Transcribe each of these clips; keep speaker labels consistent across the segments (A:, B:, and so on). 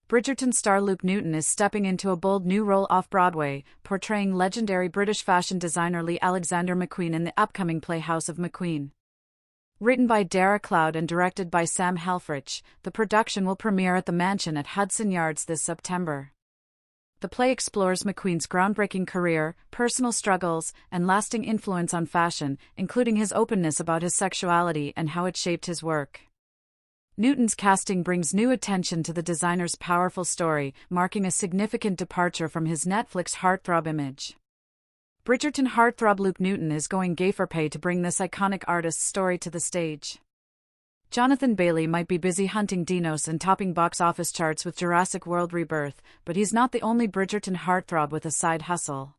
A: Bridgerton star Luke Newton is stepping into a bold new role off-Broadway, portraying legendary British fashion designer Lee Alexander McQueen in the upcoming play House of McQueen. Written by Dara Cloud and directed by Sam Helfrich, the production will premiere at the Mansion at Hudson Yards this September. The play explores McQueen's groundbreaking career, personal struggles, and lasting influence on fashion, including his openness about his sexuality and how it shaped his work. Newton's casting brings new attention to the designer's powerful story, marking a significant departure from his Netflix Heartthrob image. Bridgerton heartthrob Luke Newton is going gay for pay to bring this iconic artist's story to the stage. Jonathan Bailey might be busy hunting dinos and topping box office charts with Jurassic World Rebirth, but he's not the only Bridgerton heartthrob with a side hustle.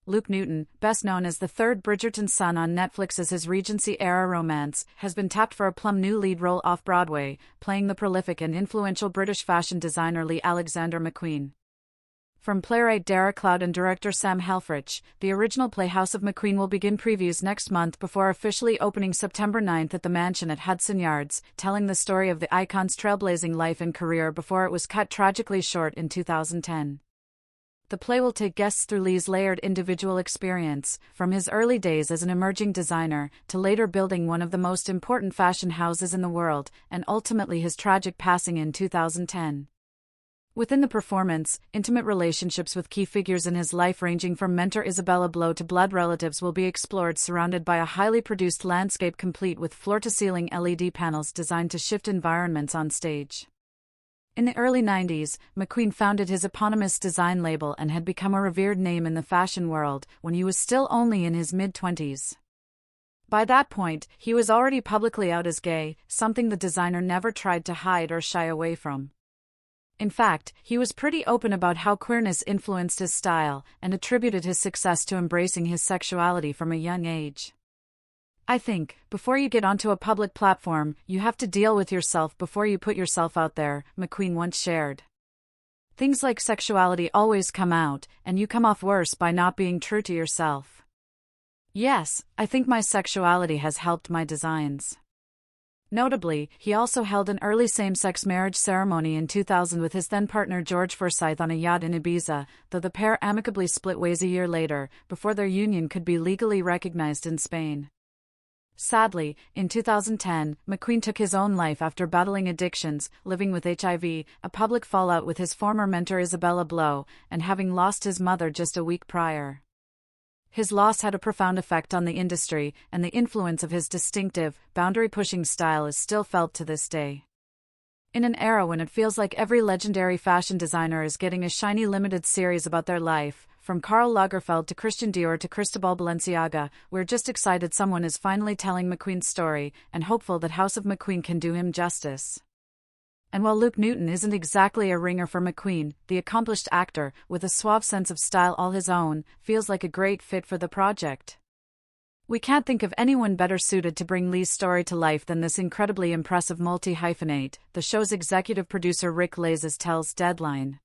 A: Luke Newton, best known as the third Bridgerton son on Netflix as his Regency-era romance, has been tapped for a plum new lead role off-Broadway, playing the prolific and influential British fashion designer Lee Alexander McQueen. From playwright Dara Cloud and director Sam Helfrich, the original play House of McQueen will begin previews next month before officially opening September 9th at the Mansion at Hudson Yards, telling the story of the icon's trailblazing life and career before it was cut tragically short in 2010. The play will take guests through Lee's layered individual experience, from his early days as an emerging designer, to later building one of the most important fashion houses in the world, and ultimately his tragic passing in 2010. Within the performance, intimate relationships with key figures in his life ranging from mentor Isabella Blow to blood relatives will be explored, surrounded by a highly produced landscape complete with floor-to-ceiling LED panels designed to shift environments on stage. In the early 90s, McQueen founded his eponymous design label and had become a revered name in the fashion world when he was still only in his mid-20s. By that point, he was already publicly out as gay, something the designer never tried to hide or shy away from. In fact, he was pretty open about how queerness influenced his style, and attributed his success to embracing his sexuality from a young age. "I think, before you get onto a public platform, you have to deal with yourself before you put yourself out there," McQueen once shared. "Things like sexuality always come out, and you come off worse by not being true to yourself. Yes, I think my sexuality has helped my designs." Notably, he also held an early same-sex marriage ceremony in 2000 with his then-partner George Forsyth on a yacht in Ibiza, though the pair amicably split ways a year later, before their union could be legally recognized in Spain. Sadly, in 2010, McQueen took his own life after battling addictions, living with HIV, a public fallout with his former mentor Isabella Blow, and having lost his mother just a week prior. His loss had a profound effect on the industry, and the influence of his distinctive, boundary-pushing style is still felt to this day. In an era when it feels like every legendary fashion designer is getting a shiny limited series about their life, from Karl Lagerfeld to Christian Dior to Cristobal Balenciaga, we're just excited someone is finally telling McQueen's story, and hopeful that House of McQueen can do him justice. And while Luke Newton isn't exactly a ringer for McQueen, the accomplished actor, with a suave sense of style all his own, feels like a great fit for the project. "We can't think of anyone better suited to bring Lee's story to life than this incredibly impressive multi-hyphenate," the show's executive producer Rick Lazes tells Deadline.